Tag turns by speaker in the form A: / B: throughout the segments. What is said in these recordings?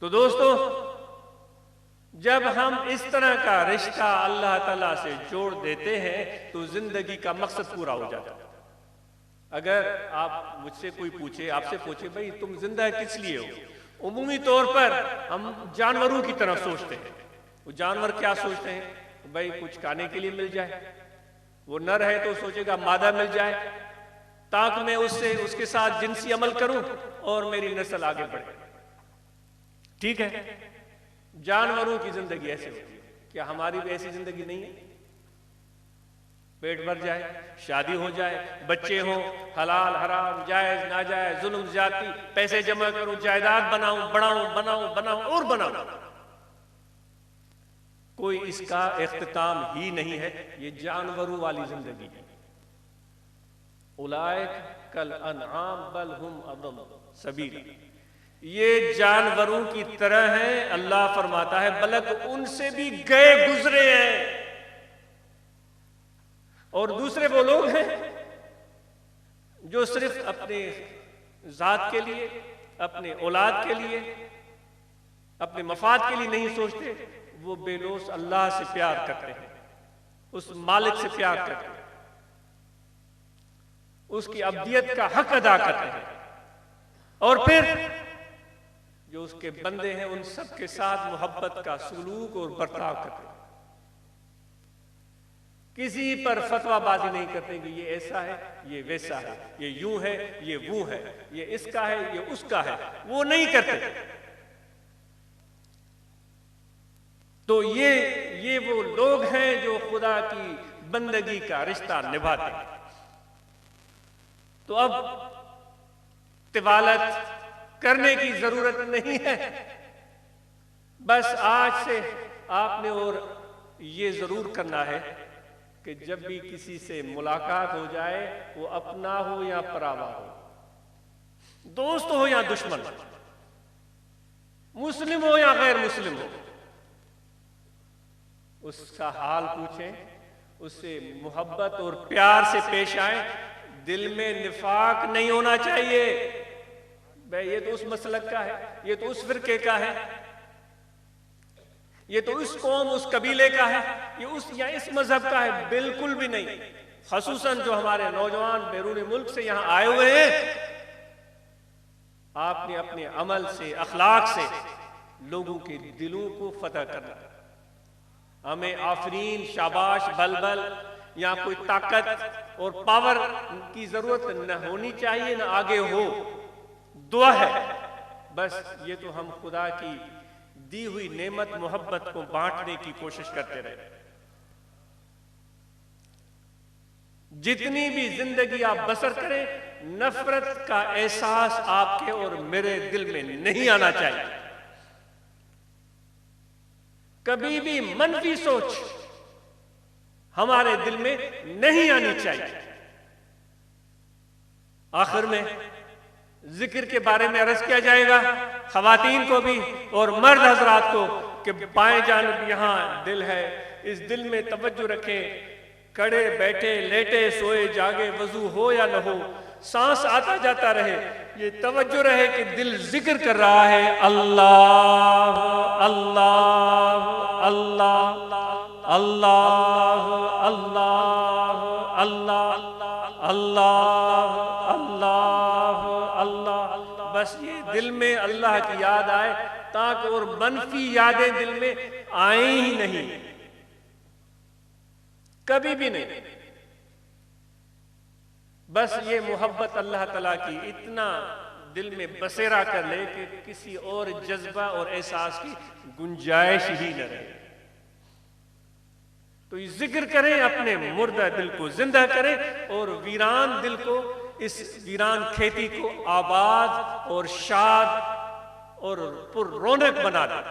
A: तो दोस्तों, जब हम इस तरह का रिश्ता अल्लाह ताला से जोड़ देते हैं तो जिंदगी का मकसद पूरा हो जाता है। अगर आप मुझसे कोई पूछे, आपसे पूछे भाई तुम जिंदा किस लिए हो, उमूमी तौर पर हम जानवरों की तरह सोचते हैं। वो जानवर क्या सोचते हैं, भाई कुछ खाने के लिए मिल जाए। वो नर है तो सोचेगा मादा मिल जाए ताकि मैं उससे उसके साथ जिनसी अमल करूं और मेरी नस्ल आगे बढ़े। ठीक है, जानवरों की जिंदगी ऐसे होती है, क्या हमारी भी ऐसी जिंदगी नहीं है? पेट भर जाए, शादी हो जाए, बच्चे हों, हलाल हराम, जायज नाजायज, जुल्म ज्यादती, पैसे जमा करूं, जायदाद बनाऊं, बनाऊं और बनाऊं, कोई इसका इख्तिताम ही नहीं है। ये जानवरों वाली जिंदगी है। उलाइक कल अनआम बल हुम अदल सबीला, ये जानवरों की तरह हैं। अल्लाह फरमाता है बल्कि उनसे भी गए गुजरे हैं। और दूसरे वो लोग हैं जो सिर्फ अपने जात के लिए, अपने औलाद के लिए, अपने मफाद के लिए नहीं सोचते। वो बेलोस अल्लाह से प्यार करते हैं, उस मालिक से प्यार करते हैं, उसकी अब्दियत का हक अदा करते हैं, और फिर जो उसके बंदे हैं उन सब के साथ मोहब्बत का सलूक और बर्ताव करते हैं। किसी पर फतवाबाजी नहीं करते कि ये ऐसा है, ये वैसा है, ये यूं है, ये वो है, ये इसका है, ये उसका है, वो नहीं करते। तो ये वो लोग हैं जो खुदा की बंदगी का रिश्ता निभाते हैं। तो अब तिवालत करने की जरूरत नहीं है। बस आज से आपने और ये जरूर करना है कि जब भी किसी से मुलाकात हो जाए, वो अपना हो या परावा हो, दोस्त हो या दुश्मन, मुस्लिम हो या गैर मुस्लिम हो, उसका हाल पूछें, उससे मोहब्बत और प्यार से पेश आए। दिल में निफाक नहीं होना चाहिए, भाई ये तो उस मसलक का है, ये तो उस फिरके का है, ये तो उस कौम उस कबीले का है, ये उस या इस मजहब का है, बिल्कुल भी नहीं। खसूसन जो हमारे नौजवान बैरून मुल्क से यहां आए हुए हैं, आपने अपने अमल से, अखलाक से लोगों के दिलों को फतह करना। हमें आफरीन, शाबाश, बलबल या कोई ताकत और पावर की जरूरत न होनी चाहिए, न आगे हो। दुआ है बस ये तो हम खुदा की दी हुई नेमत मोहब्बत को बांटने की कोशिश करते रहे। जितनी भी जिंदगी आप बसर करें, नफरत का एहसास आपके और मेरे दिल में नहीं आना चाहिए। कभी भी मनफी सोच हमारे दिल में नहीं आनी चाहिए। आखिर में जिक्र के बारे में अर्ज किया जाएगा खवातीन को भी और मर्द हजरात को कि बाएं जानिब यहां दिल है, इस दिल में तवज्जो रखें। खड़े बैठे लेटे सोए जागे, वजू हो या न हो, सांस आता जाता रहे, ये तवज्जो रहे कि दिल जिक्र कर रहा है अल्लाह अल्लाह अल्लाह अल्लाह अल्लाह अल्लाह अल्लाह अल्लाह अल्लाह। बस ये दिल में अल्लाह की याद आए ताकि और मनफी यादें दिल में आए ही नहीं, कभी भी नहीं। बस ये मोहब्बत अल्लाह ताला की इतना दिल में बसेरा कर ले कि किसी और जज्बा और एहसास की गुंजाइश ही न रहे। तो ये जिक्र करें, अपने मुर्दा दिल को जिंदा करें और वीरान दिल को, इस वीरान खेती को आबाद और शाद और पुर रौनक बना दें।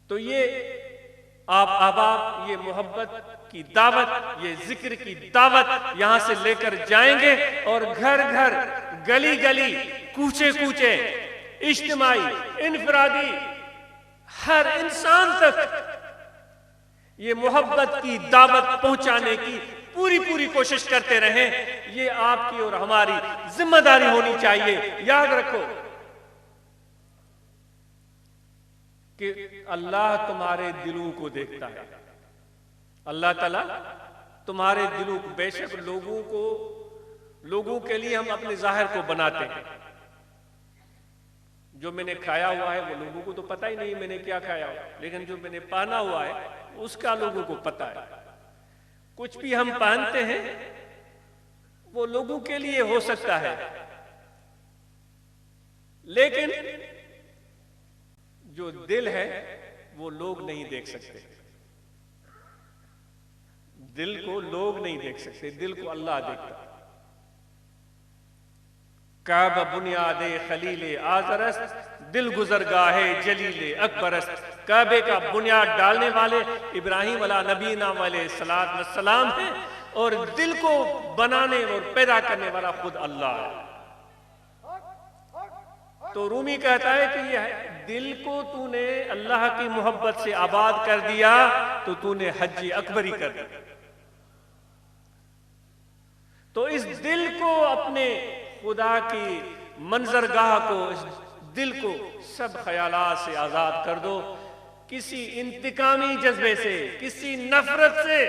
A: तो ये आप अहबाब ये मोहब्बत की दावत, ये जिक्र की दावत यहां से लेकर जाएंगे और घर घर, गली गली, कूचे कूचे, इज्तिमाई, इनफरादी, हर इंसान तक ये मोहब्बत की दावत पहुंचाने की पूरी कोशिश करते रहें। ये आपकी और हमारी जिम्मेदारी होनी चाहिए। याद रखो, कि अल्लाह तुम्हारे दिलों को देखता है। अल्लाह ताला तुम्हारे दिलों को, बेशक लोगों के लिए हम अपने जाहिर को बनाते हैं। जो मैंने खाया हुआ है वो लोगों को तो पता ही नहीं मैंने क्या खाया हुआ, लेकिन जो मैंने पहना हुआ है उसका लोगों को पता है। कुछ भी हम पहनते हैं वो लोगों के लिए हो सकता है, लेकिन जो दिल है वो लोग नहीं देख सकते। दिल को लोग नहीं देख सकते, दिल को अल्लाह देखता है। काबा बुनियादे खलीले आजरस, दिल गुजरगाहे जलीले अकबरस। काबे का बुनियाद डालने वाले इब्राहिम वाला नबीना वाले सलात व सलाम है, और दिल को बनाने और पैदा करने वाला खुद अल्लाह है। तो रूमी कहता है कि यह दिल को तूने अल्लाह की मोहब्बत से आबाद कर दिया तो तूने हज अकबरी कर दिया। तो इस दिल को, अपने खुदा की मंजरगाह को, इस दिल को सब ख्यालात से आजाद कर दो। किसी इंतकामी जज्बे से, किसी नफरत से,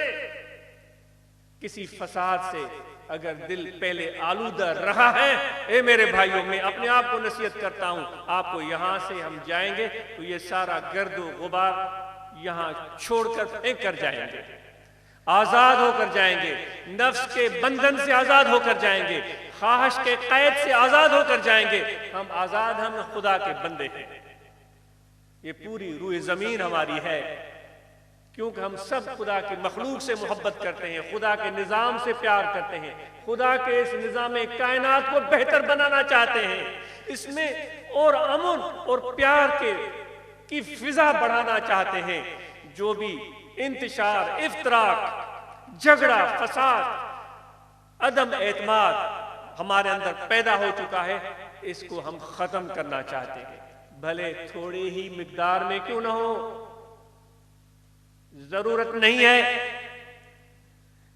A: किसी फसाद से अगर दिल पहले आलूदा रहा है, ए मेरे भाइयों, मैं अपने आप को नसीहत करता हूं, आपको यहां से हम जाएंगे तो ये सारा गर्दो गुबार यहां छोड़कर फेंक कर जाएंगे, आजाद होकर जाएंगे, नफ्स के बंधन से आजाद होकर जाएंगे, ख्वाहिश के कैद से आजाद होकर जाएंगे। हम आजाद, हम खुदा के बंदे हैं। ये पूरी रूह जमीन हमारी है, क्योंकि हम सब खुदा की मखलूक से मोहब्बत करते हैं, खुदा के निज़ाम से प्यार करते हैं, खुदा के इस निज़ाम कायनात को बेहतर बनाना चाहते हैं, इसमें और अमन और प्यार की फिजा बढ़ाना चाहते हैं। जो भी इंतशार, इफ्तराक, झगड़ा, फसाद, अदम एतमाद हमारे अंदर पैदा हो चुका है, इसको हम खत्म करना चाहते हैं, भले थोड़ी ही मिकदार में क्यों ना हो। जरूरत नहीं है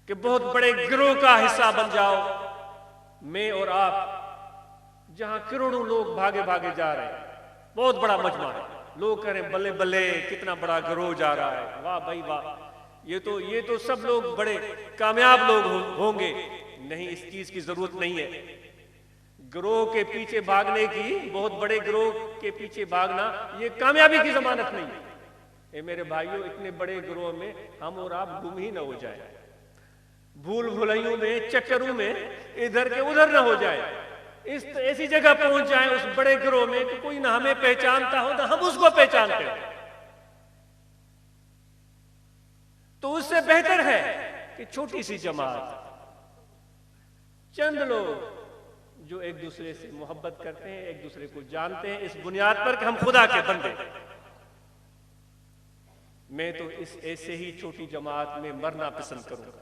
A: कि बहुत बड़े गिरोह का हिस्सा बन जाओ। मैं और आप जहां करोड़ों लोग भागे भागे जा रहे हैं, बहुत बड़ा मजमा है, लोग कह रहे हैं बल्ले बल्ले कितना बड़ा गिरोह जा रहा है, वाह भाई वाह, ये तो सब लोग बड़े कामयाब लोग होंगे। नहीं, इस चीज की जरूरत नहीं है। गिरोह के पीछे भागने की, बहुत बड़े गिरोह के पीछे भागना, ये कामयाबी की जमानत नहीं है। ए मेरे भाइयों, इतने बड़े गिरोह में हम और आप गुम ही ना हो जाए, भूल भुलैयों में, चक्करों में इधर के उधर ना हो जाए, इस ऐसी जगह पहुंच जाए उस बड़े गिरोह में कि कोई ना हमें पहचानता हो ना हम उसको पहचानते हो। तो उससे बेहतर है कि छोटी सी जमात, चंद लोग जो एक दूसरे से मोहब्बत करते हैं, एक दूसरे को जानते हैं, इस बुनियाद पर कि हम खुदा के बंदे। मैं तो इस ऐसे ही छोटी जमात में मरना पसंद करूंगा।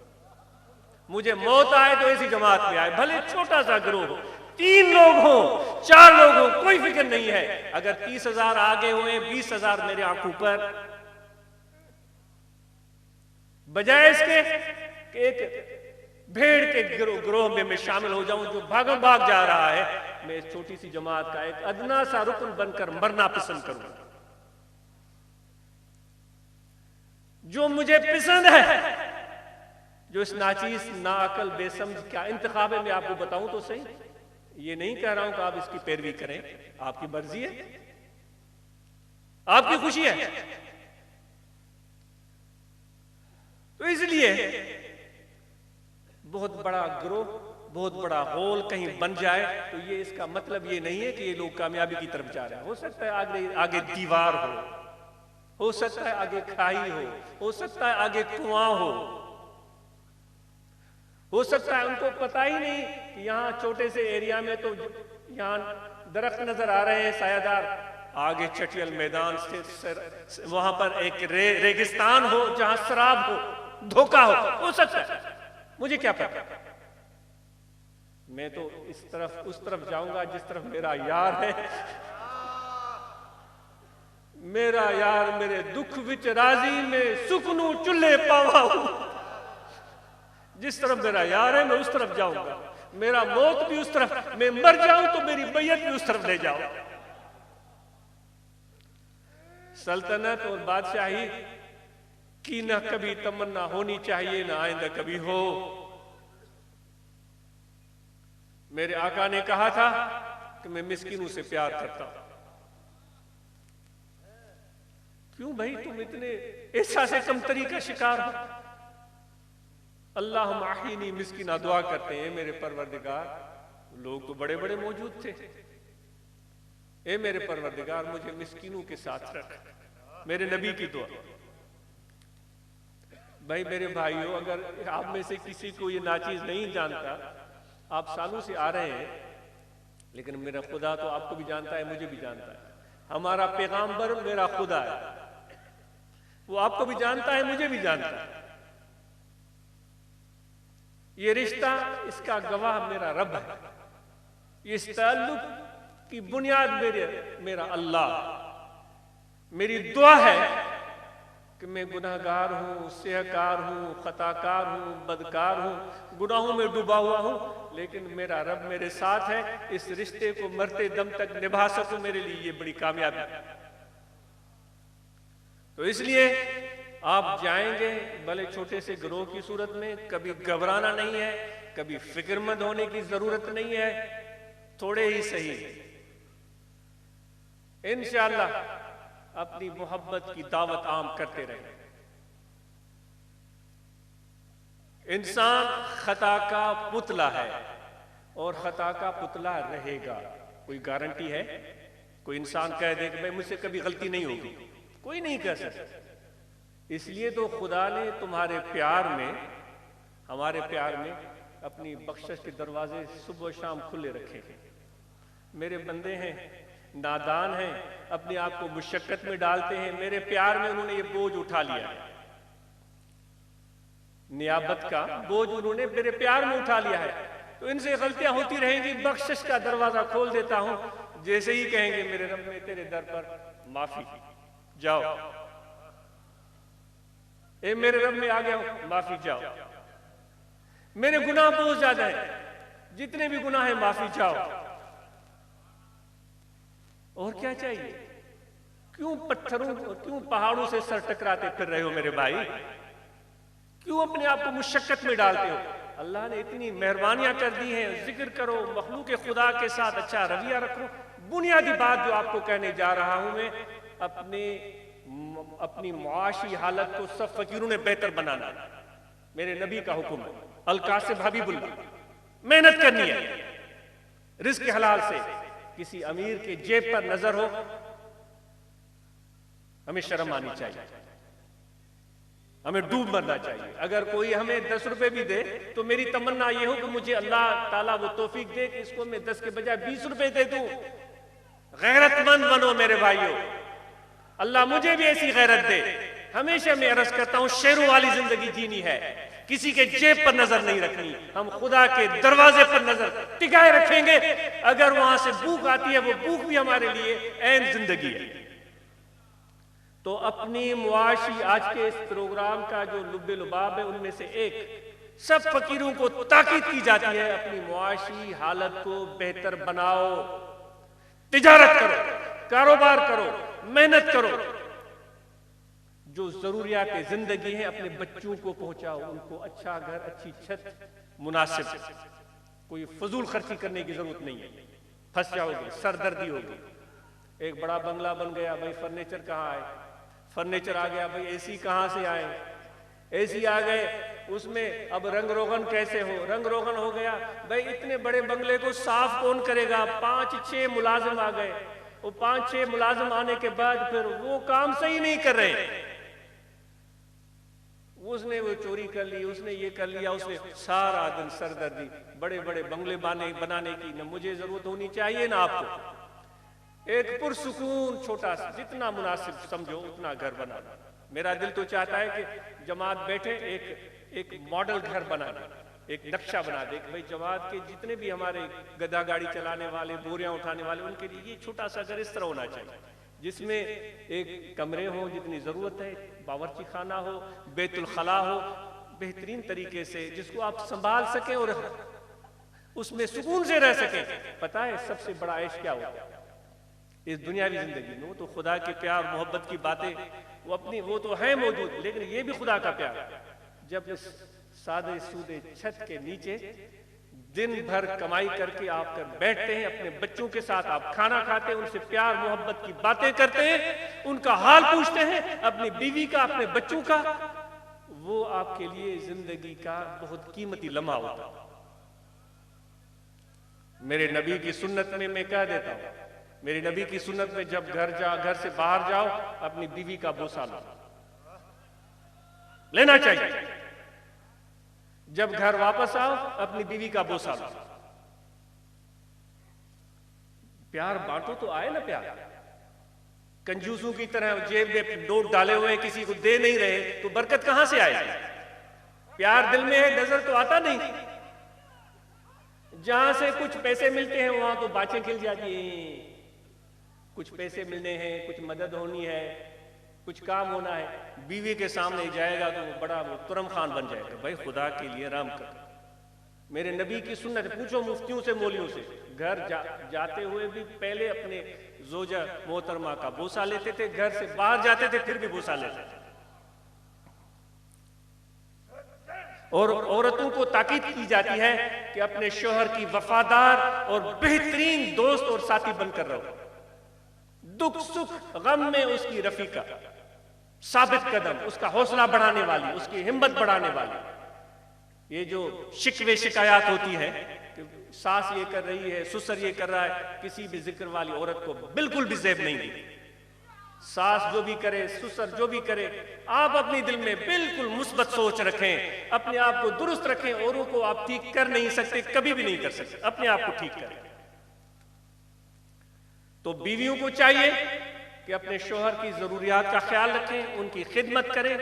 A: मुझे मौत आए तो ऐसी जमात में आए, भले छोटा सा गिरोह हो, 3 लोग हो, 4 लोग हो, कोई फिक्र नहीं है। अगर 30,000 आगे हुए, 20,000 मेरे आंखों पर, बजाय इसके कि एक भेड़ के गिरोह में मैं शामिल हो जाऊं जो भागम भाग जा रहा है, मैं इस छोटी सी जमात का एक अदना सा रुकन बनकर मरना पसंद करूंगा। जो मुझे पसंद है, जो इस नाचीज, नाअकल, बेसमझ क्या इंतखाब है, मैं आपको बताऊं तो सही, ये नहीं कह रहा हूं कि आप इसकी पैरवी करें, आपकी मर्जी है, आपकी खुशी है। तो इसलिए बहुत बड़ा गिरोह, बहुत बड़ा होल कहीं बन जाए तो ये इसका मतलब ये नहीं है कि ये लोग कामयाबी की तरफ जा रहे हैं। हो सकता है आगे दीवार हो सकता है आगे खाई हो सकता है आगे कुआं हो सकता है उनको पता ही नहीं कि यहाँ छोटे से एरिया में तो यहाँ दरख्त नजर आ रहे हैं सायादार, आगे चटियल मैदान से वहां पर एक रेगिस्तान हो जहां शराब हो, धोखा हो सकता है, मुझे क्या पता। मैं तो इस तरफ उस तरफ जाऊंगा जिस तरफ मेरा यार है। मेरा यार मेरे दुख विच राजी में सुखनू चुल्ले पावा। जिस तरफ मेरा यार है मैं उस तरफ जाऊंगा, मेरा मौत भी उस तरफ, मैं मर जाऊं तो मेरी बैयत भी उस तरफ ले जाओ। सल्तनत और बादशाही की न कभी तमन्ना होनी चाहिए, न आइंदा कभी हो। मेरे आका ने कहा था कि मैं मिस्किनों से प्यार करता हूं। क्यों भाई तुम इतने ऐसा से कमतरी का शिकार हो? अल्लाह माहीनी मिस्किना दुआ करते हैं, मेरे परवरदिगार, लोग तो बड़े बड़े मौजूद थे, ए मेरे परवरदिगार मुझे मिस्किनों के साथ रख। मेरे नबी की दुआ। भाई मेरे भाइयों, अगर आप में से किसी को ये नाचीज नहीं जानता, आप सालों से आ रहे हैं, लेकिन मेरा खुदा तो आपको भी जानता है, मुझे भी जानता है। हमारा पैगाम्बर मेरा खुदा है, वो आपको भी जानता है, मुझे भी जानता है। ये रिश्ता, इसका गवाह मेरा रब है। इस ताल्लुक की बुनियाद मेरा अल्लाह। मेरी दुआ है कि मैं गुनाहगार हूं, सेहकार हूं, खताकार हूं, बदकार हूं, गुनाहों में डूबा हुआ हूं, लेकिन मेरा रब मेरे साथ है। इस रिश्ते को मरते दम तक निभा सकूं, मेरे लिए ये बड़ी कामयाबी है। तो इसलिए आप जाएंगे भले छोटे से गिरोह की सूरत में, कभी घबराना नहीं है, कभी फिक्रमंद होने की जरूरत नहीं है, थोड़े ही सही इंशाअल्लाह अपनी मोहब्बत की दावत आम करते रहे। इंसान खता का पुतला है और खता का पुतला रहेगा। कोई गारंटी है? कोई इंसान कह दे कि भाई मुझसे कभी गलती नहीं होगी? कोई नहीं कह सकता। इसलिए तो खुदा ने तुम्हारे प्यार में, हमारे प्यार में, अपनी बख्शिश के दरवाजे सुबह शाम खुले रखे हैं। मेरे बंदे हैं, नादान हैं, अपने आप को मुशक्कत में डालते हैं, मेरे प्यार में उन्होंने ये बोझ उठा लिया है। नियाबत का बोझ उन्होंने मेरे प्यार में उठा लिया है। तो इनसे गलतियां होती रहेंगी, बख्शिश का दरवाजा खोल देता हूं। जैसे ही कहेंगे मेरे रब में तेरे दर पर माफी, जाओ, ए मेरे रब में आ गया हूं, माफी जाओ। मेरे गुनाह बहुत ज्यादा है, जितने भी गुनाह है माफी जाओ। और क्या चाहिए? क्यों पत्थरों, क्यों पहाड़ों से सर टकराते फिर रहे हो मेरे भाई? क्यों अपने आप को मुशक्कत में डालते हो? अल्लाह ने इतनी मेहरबानियां कर दी हैं। जिक्र करो, मखलूक खुदा के साथ अच्छा रवैया रखो। बुनियादी बात जो आपको कहने जा रहा हूं मैं, अपनी मुआशी हालत को सब फकीरों ने बेहतर बनाना मेरे नबी का हुक्म है। अल-कासिम हबीबुल्लाह, मेहनत करनी है, रिज़्क़ हलाल से। किसी अमीर के जेब पर नजर हो, हमें शर्म आनी चाहिए, हमें डूब मरना चाहिए। अगर कोई हमें 10 रुपए भी दे तो मेरी तमन्ना यह हो कि मुझे अल्लाह ताला वो तौफीक दे कि इसको मैं 10 के बजाय 20 रुपए दे दूं। गैरतमंद बनो मेरे भाइयों, अल्लाह मुझे भी ऐसी गैरत दे। हमेशा मैं अर्ज करता हूं, शेरों वाली जिंदगी जीनी है, किसी के जेब पर नजर नहीं रखनी। हम खुदा के दरवाजे पर नजर टिकाए रखेंगे। अगर वहां से भूख आती है, वो भूख भी हमारे लिए ऐन जिंदगी है। तो अपनी मुआशी, आज के इस प्रोग्राम का जो लुब्बे लुबाब है, उनमें से एक सब फकीरों को ताकीद की जाती है, अपनी मुआशी हालत को बेहतर बनाओ। तिजारत करो, कारोबार करो, मेहनत करो। जो जरूरियात जिंदगी है अपने बच्चों को पहुंचाओ, उनको अच्छा घर, अच्छी छत मुनासिब। कोई फजूल खर्ची करने की जरूरत नहीं है, फंस जाओगे, सरदर्दी होगी। एक बड़ा बंगला बन गया, भाई फर्नीचर कहाँ आए? फर्नीचर आ गया, भाई एसी कहाँ से आए? एसी आ गए, उसमें अब रंग रोगन कैसे हो? रंग रोगन हो गया, भाई इतने बड़े बंगले को साफ कौन करेगा? 5-6 मुलाजिम आ गए। वो 5-6 मुलाजिम आने के बाद फिर वो काम सही नहीं कर रहे। उसने वो चोरी कर ली, उसने ये कर लिया, उसने सारा दिन सरदर्दी। बड़े बड़े बंगले बनाने की न मुझे जरूरत होनी चाहिए ना आपको। एक पुरसुकून छोटा सा, जितना मुनासिब समझो उतना घर बनाना। मेरा दिल तो चाहता है कि जमात बैठे एक मॉडल घर बनाना, एक नक्शा बना दे कि भाई जमात के जितने भी हमारे गधा गाड़ी चलाने वाले, बोरियां उठाने वाले, उनके लिए ये छोटा सा घर इस तरह होना चाहिए, जिसमें एक कमरे हो जितनी जरूरत है, बावर्ची खाना हो, बैतुल खला हो, बेहतरीन तरीके से, जिसको आप संभाल सकें और उसमें सुकून से रह सकें। पता है सबसे बड़ा ऐश क्या होता है? इस दुनियावी जिंदगी में। वो तो खुदा के प्यार मोहब्बत की बातें वो तो है मौजूद, लेकिन ये भी खुदा का प्यार। जब इस सादे सूदे छत के नीचे दिन भर कमाई करके आप कर बैठते हैं, अपने बच्चों के साथ आप खाना खाते हैं, उनसे प्यार मोहब्बत की बातें करते हैं, उनका हाल पूछते हैं, अपनी बीवी का, अपने बच्चों का, वो आपके लिए जिंदगी का बहुत कीमती लम्हा होता है। मेरे नबी की सुन्नत में मैं कह देता हूं, मेरे नबी की सुन्नत में जब घर से बाहर जाओ अपनी बीवी का बोसा लो, लेना चाहिए। जब घर वापस आओ अपनी बीवी का बोसा लो। प्यार बांटो तो आए ना प्यार। कंजूसों की तरह जेब में नोट डाले हुए किसी को दे नहीं रहे तो बरकत कहां से आएगी? प्यार दिल में है, नजर तो आता नहीं। जहां से कुछ पैसे मिलते हैं वहां तो बातें खिल जाती हैं। कुछ पैसे मिलने हैं, कुछ मदद होनी है, कुछ काम होना है, बीवी के सामने जाएगा तो बड़ा वो तुरम खान बन जाएगा, भाई खुदा के लिए राम कर। मेरे नबी की सुन्नत, पूछो मुफ्तियों से, मौलियों से, घर जाते हुए भी पहले अपने जोजा मोहतरमा का बोसा लेते थे, घर से बाहर जाते थे फिर भी बोसा लेते थे। और औरतों को ताकीद की जाती है कि अपने शोहर की वफादार और बेहतरीन दोस्त और साथी बनकर रहो। दुख सुख गम में उसकी रफीका, साबित कदम, उसका हौसला बढ़ाने वाली, उसकी हिम्मत बढ़ाने वाली। ये जो शिकवे शिकायत होती है कि सास ये कर रही है, ससुर ये कर रहा है, किसी भी जिक्र वाली औरत को बिल्कुल भी ज़ेब नहीं दी। सास जो भी करे, ससुर जो भी करे, आप अपने दिल में बिल्कुल मुस्बत सोच रखें, अपने आप को दुरुस्त रखें। औरों को आप ठीक कर नहीं सकते, कभी भी नहीं कर सकते, अपने आप को ठीक करें। तो बीवियों को चाहिए कि अपने शोहर की जरूरियात का ख्याल रखें, उनकी खिदमत करें,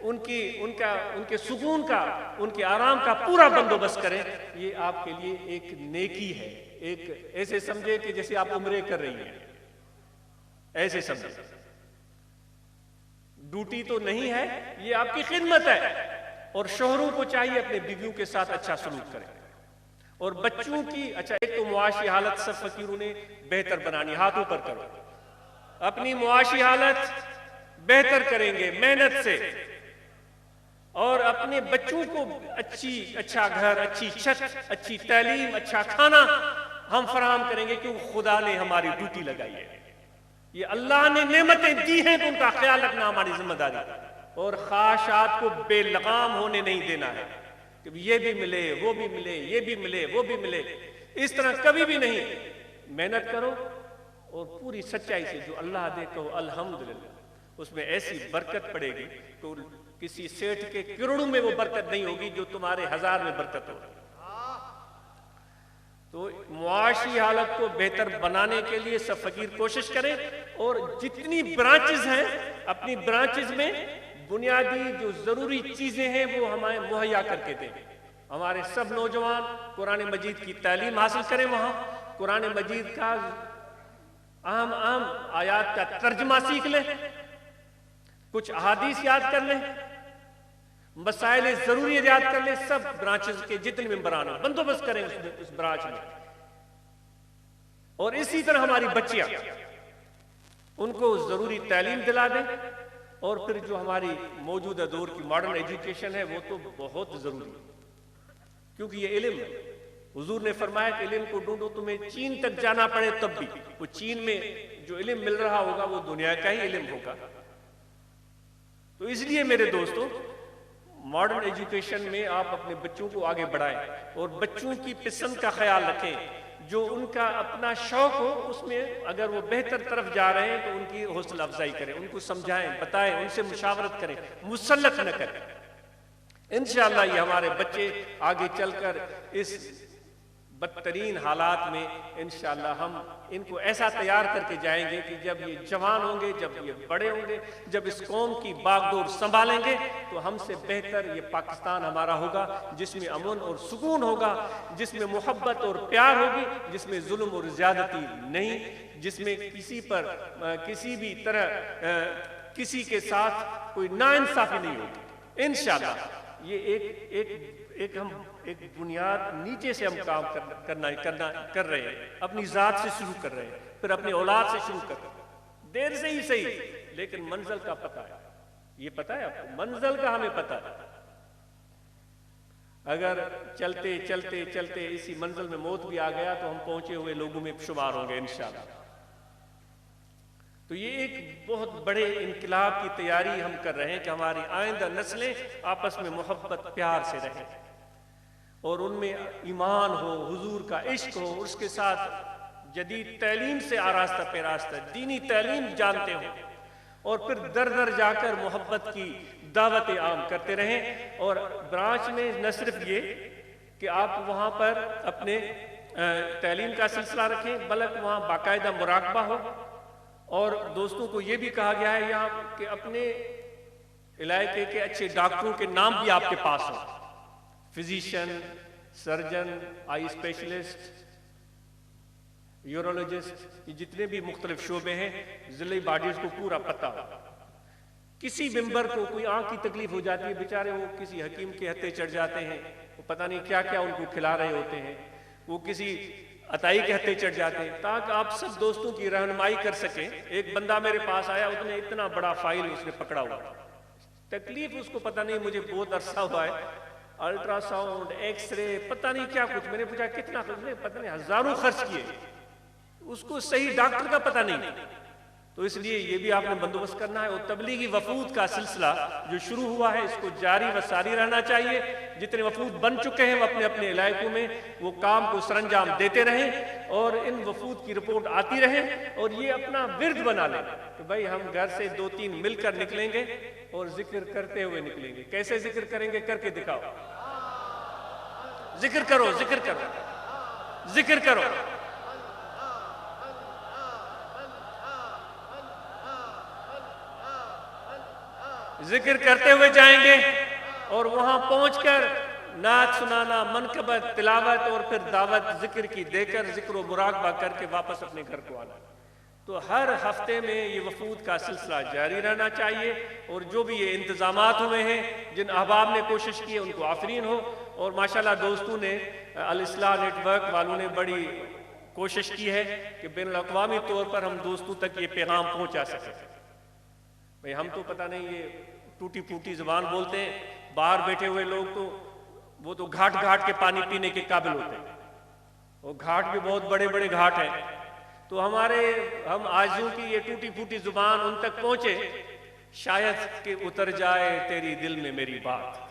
A: उनके सुकून का, उनके आराम का पूरा बंदोबस्त करें। ये आपके लिए एक नेकी है। एक ऐसे समझे कि जैसे आप उम्रे कर रही हैं, ऐसे समझे। ड्यूटी तो नहीं है, ये आपकी खिदमत है। और शोहरों को चाहिए अपने बीवियों के साथ अच्छा सलूक करें। और बच्चों की, अच्छा, एक तो मुआशी हालत सब फकीरों ने बेहतर बनानी, हाथों पर करो। अपनी मुआशी हालत बेहतर करेंगे मेहनत से, और अपने बच्चों को अच्छा घर, अच्छी छत, अच्छी तालीम, अच्छा खाना हम फराहम करेंगे, क्योंकि खुदा ने हमारी ड्यूटी लगाई है। ये अल्लाह ने नेमतें दी हैं तो उनका ख्याल रखना हमारी जिम्मेदारी है। और ख्वाहिशात को बेलगाम होने नहीं देना है कि ये भी मिले, वो भी मिले, ये भी मिले, वो भी मिले। इस तरह कभी भी नहीं। मेहनत करो और पूरी सच्चाई से जो अल्लाह दे कहो अल्हम्दुलिल्लाह, उसमें ऐसी बरकत पड़ेगी तो किसी सेठ के करोड़ों में वो बरकत नहीं होगी जो तुम्हारे 1000 में बरकत होगी। तो मुआशी हालत को बेहतर बनाने के लिए सब फकीर कोशिश करें। और जितनी ब्रांचेस हैं, अपनी ब्रांचेस में बुनियादी जो जरूरी चीजें हैं वो हमें मुहैया करके दें। हमारे सब नौजवान कुरान मजीद की तालीम हासिल करें, वहां कुरान मजीद का आम आयात का तर्जमा सीख लें, कुछ अहादीस याद कर लें, मसाइल जरूरी याद कर लें। सब ब्रांचेस के जितने मेंबरान हैं बंदोबस्त करें उस ब्रांच में। और इसी तरह हमारी बच्चियां, उनको जरूरी तालीम दिला दें। और फिर जो हमारी मौजूदा दौर की मॉडर्न एजुकेशन है वो तो बहुत जरूरी है, क्योंकि ये इल्म है। हुजूर ने फरमाया कि इल्म को ढूंढो, तुम्हें चीन तक जाना पड़े तब भी वो चीन में जो इल्म मिल रहा होगा वो दुनिया का ही इल्म होगा। तो इसलिए मेरे दोस्तों, मॉडर्न एजुकेशन में आप अपने बच्चों को आगे बढ़ाएं और बच्चों की पसंद का ख्याल रखें। जो उनका अपना शौक हो उसमें अगर वो बेहतर तरफ जा रहे हैं तो उनकी हौसला अफजाई करें, उनको समझाएं, बताएं, उनसे मुशावरत करें, मुसल्लत न करें। इंशाअल्लाह ये हमारे बच्चे आगे चलकर इस बदतरीन हालात में इंशाअल्लाह हम इनको ऐसा तैयार करके जाएंगे कि जब ये जवान होंगे, जब ये बड़े होंगे, जब इस कौम की बागडोर संभालेंगे तो हमसे बेहतर ये पाकिस्तान हमारा होगा, जिसमें अमन और सुकून होगा, जिसमें मोहब्बत और प्यार होगी, जिसमें जुल्म और ज्यादती नहीं, जिसमें किसी पर किसी भी तरह किसी के साथ कोई नाइंसाफी नहीं होगी। इंशाअल्लाह ये एक हम एक बुनियाद नीचे से हम काम कर रहे हैं, अपनी जात से शुरू कर रहे हैं, फिर अपनी औलाद से शुरू कर रहे हैं। देर से ही सही, लेकिन मंजिल का पता है। ये पता है आपको, मंजिल का हमें पता है। अगर चलते चलते चलते इसी मंजिल में मौत भी आ गया तो हम पहुंचे हुए लोगों में शुमार होंगे इंशाअल्लाह। तो ये एक बहुत बड़े इनकलाब की तैयारी हम कर रहे हैं कि हमारी आइंदा नस्लें आपस में मोहब्बत प्यार से रहें और उनमें ईमान हो, हुजूर का इश्क हो, उसके साथ जदीद तैलीम से आरास्ता पेरास्ता दीनी तैलीम जानते हो, और फिर दर दर जाकर मोहब्बत की दावत आम करते रहें। और ब्रांच में न सिर्फ ये कि आप वहाँ पर अपने तैलीम का सिलसिला रखें, बल्कि वहाँ बाकायदा मुराकबा हो। और दोस्तों को ये भी कहा गया है यहाँ कि अपने इलाके के अच्छे डॉक्टरों के नाम भी आपके पास हो, physician, surgeon, eye specialist, urologist, ये जितने भी मुख्तलिफ शोबे हैं, जिले बॉडीज को पूरा पता हो। किसी मेंबर को कोई आंख की तकलीफ हो जाती है, बेचारे वो किसी हकीम के हत्थे चढ़ जाते हैं, वो पता नहीं क्या क्या उनको खिला रहे होते हैं, वो किसी अताई के हत्थे चढ़ जाते हैं, ताकि आप सब दोस्तों की रहनुमाई कर सकें। एक बंदा मेरे पास आया, उसने इतना बड़ा फाइल उसने पकड़ा हुआ, तकलीफ उसको पता नहीं, मुझे बहुत अरसा हुआ है, अल्ट्रासाउंड, एक्सरे, पता नहीं क्या कुछ। मैंने पूछा कितना? पता नहीं, हजारों खर्च किए, उसको सही डॉक्टर का पता नहीं। तो इसलिए ये भी आपने बंदोबस्त करना है। और तबलीगी वफूद का सिलसिला जो शुरू हुआ है, इसको जारी व सारी रहना चाहिए। जितने वफूद बन चुके हैं वो अपने अपने इलाकों में वो काम को सरंजाम देते रहें और इन वफूद की रिपोर्ट आती रहे, और ये अपना विर्द बना लें कि भाई हम घर से 2-3 मिलकर निकलेंगे और जिक्र करते हुए निकलेंगे। कैसे जिक्र करेंगे? करके दिखाओ। जिक्र करो, जिक्र करो, जिक्र करो। जिक्र करते हुए जाएंगे और वहां पहुंचकर नात सुनाना, मनकबत, तिलावत और फिर दावत जिक्र की देकर जिक्र मुराकबा करके वापस अपने घर को आना। तो हर हफ्ते में ये वफूद का सिलसिला जारी रहना चाहिए। और जो भी ये इंतजामात हुए हैं, जिन अहबाब ने कोशिश की है, उनको आफरीन हो। और माशाल्लाह दोस्तों ने, अल इस्लाह नेटवर्क वालों ने बड़ी कोशिश की है कि बैनुल अक़वामी तौर पर हम दोस्तों तक ये पैगाम पहुंचा सकें। भाई हम तो पता नहीं, ये टूटी फूटी जुबान बोलते हैं, बाहर बैठे हुए लोग तो वो तो घाट घाट के पानी पीने के काबिल होते हैं, और घाट भी बहुत बड़े बड़े घाट हैं। तो हम आजियों की ये टूटी फूटी जुबान उन तक पहुंचे, शायद कि उतर जाए तेरी दिल में मेरी बात,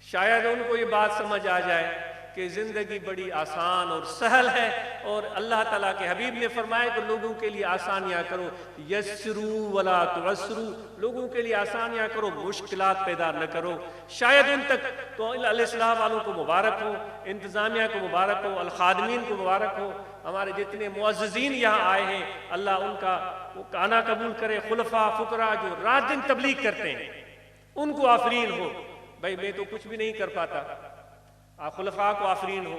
A: शायद उनको ये बात समझ आ जाए कि जिंदगी बड़ी आसान और सहल है। और अल्लाह ताला के हबीब ने फरमाया कि लोगों के लिए आसानियां करो, यस्सरू वला तुअस्सरू, लोगों के लिए आसानियां करो, मुश्किलात पैदा न करो। शायद उन तक तो अल-इस्लाह वालों को मुबारक हो, इंतजामिया को मुबारक हो, अल-खादमीन को मुबारक हो, हमारे जितने मुअज़्ज़िज़ीन यहाँ आए हैं, अल्लाह उनका वो काना कबूल करे। खुलफा फुकरा जो रात दिन तबलीग करते हैं, उनको आफरीन हो। भाई मैं तो कुछ भी नहीं कर पाता, खुलफा को आफरीन हो,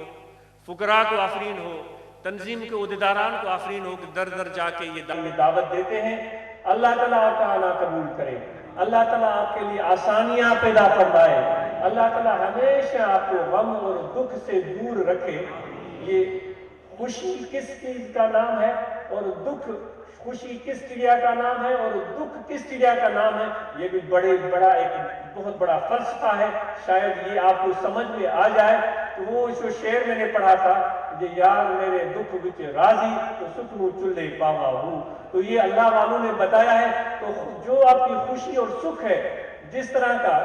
A: फुकरा को आफरीन हो, तंजीम के उहदेदारान को आफरीन हो कि दर दर जाके ये दावत देते हैं। अल्लाह ताला आपका आना कबूल करे, अल्लाह ताला आपके लिए आसानियां पैदा फरमाए, अल्लाह ताला हमेशा आपको गम और दुख से दूर रखे। ये खुशी किस चीज का नाम है और दुख, खुशी किस चिड़िया का नाम है और दुख किस चिड़िया का नाम है, ये भी एक बहुत बड़ा फलसफा है। शायद ये आपको समझ में आ जाए। तो वो जो शेर मैंने पढ़ा था, ये यार मेरे दुख विच राजी तो सुख नु चुल्ले पावा हूँ, तो ये अल्लाह वालों ने बताया है। तो जो आपकी खुशी और सुख है, जिस तरह का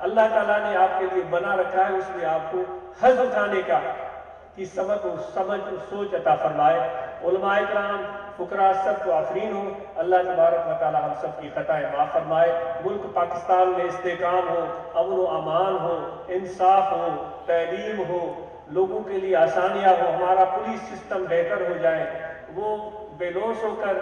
A: अल्लाह ताला ने आपके लिए बना रखा है, उसमें आपको हज उठाने की समझ और सोच अता फरमाए। उलमा इकराम, फुकरा सब को आफरीन हो। अल्लाह तबारक व तआला हम सब की खताएं माफ फरमाए। मुल्क पाकिस्तान में इस्तेकाम हो, अमन व अमान हो, इंसाफ हो, तैलीम हो, लोगों के लिए आसानियां हो, हमारा पुलिस सिस्टम बेहतर हो जाए, वो बेलोस होकर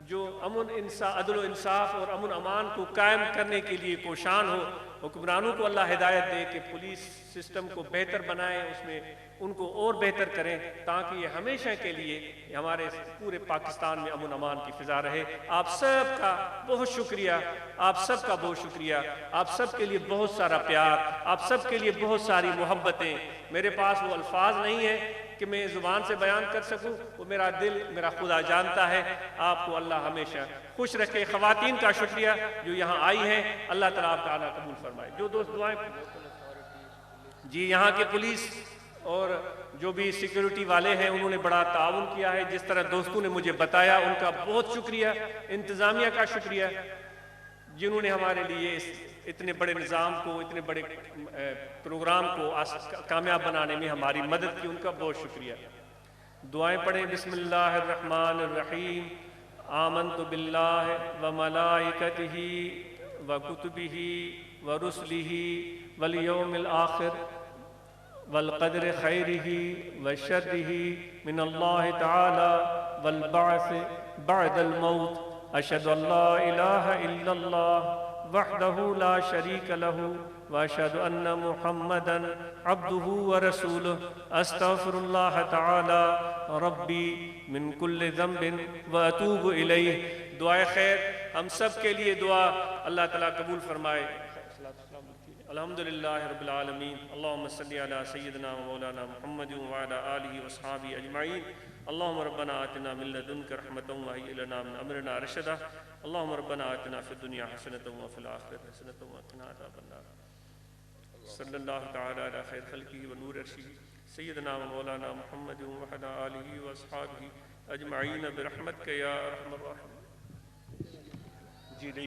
A: जो अदल इंसाफ और अमन अमान को कायम करने के लिए कोशान हो। हुक्मरानों को अल्लाह हिदायत दे कि पुलिस सिस्टम को बेहतर बनाएं, उसमें उनको और बेहतर करें, ताकि ये हमेशा के लिए हमारे पूरे पाकिस्तान में अमन अमान की फिजा रहे। आप सब का बहुत शुक्रिया, आप सब का बहुत शुक्रिया, आप सब के लिए बहुत सारा प्यार, आप सब के लिए बहुत सारी मोहब्बतें। मेरे पास वो अल्फाज नहीं है कि मैं ज़ुबान से बयान कर सकूं, वो मेरा दिल, मेरा खुदा जानता है। आपको अल्लाह हमेशा खुश रखे। ख़वातीन का शुक्रिया जो यहाँ आई हैं, अल्लाह ताला आपका आला कबूल फरमाए। जो दोस्त दुआएं जी, यहाँ के पुलिस और जो भी सिक्योरिटी वाले हैं उन्होंने बड़ा ताउन किया है। जिस तरह दोस्तों ने मुझे बताया, उनका बहुत शुक्रिया। इंतज़ामिया का शुक्रिया जिन्होंने हमारे लिए इतने बड़े निज़ाम को, इतने बड़े प्रोग्राम को कामयाब बनाने में हमारी मदद की, उनका बहुत शुक्रिया। दुआएं पढ़ें। बिस्मिल्लाहिर्रहमानिर्रहीम। आमन्तु बिल्लाहि व मलाइकतिही व कुतुबिही व रुसलिही वल यौमिल आखिर वल क़द्रि खैरिही व शर्रिही मिनल्लाहि तआला वल बअस बअदल मौत। अशहदु अल्ला इलाहा इल्लल्लाह वहदहु ला शरीक लहु व अशहदु अन्न मुहम्मदन अब्दुहु व रसूलुहु। अस्तगफिरुल्लाह तआला रब्बी मिन कुल्लि ज़ंबिन व अतूबु इलैहि। दुआए खैर हम सब के लिए दुआ अल्लाह ताला कबूल फरमाए। अल्हम्दुलिल्लाहि रब्बिल आलमीन। अल्लाहुम्मा सल्लि अला सय्यिदिना व मौलाना मुहम्मद व अला आलिहि व अस्हाबिहि अजमईन। अल्लाहुम्मा रब्बना आतिना मिन लदुनका रहमतन व हय्यि लना मिन अमरिना रशदा। अल्लाहुम्मा रब्बना आतिना फिद दुनिया हसनतन व फिल आखिरति हसनतन व क़िना अज़ाबन नार। सल्लल्लाहु तआला अला खैर खल्क़िही व नूर अर्शिही सय्यिदिना व मौलाना मुहम्मद व अला आलिहि व अस्हाबिहि अजमईन बिरहमतिका या अरहमर राहिमीन।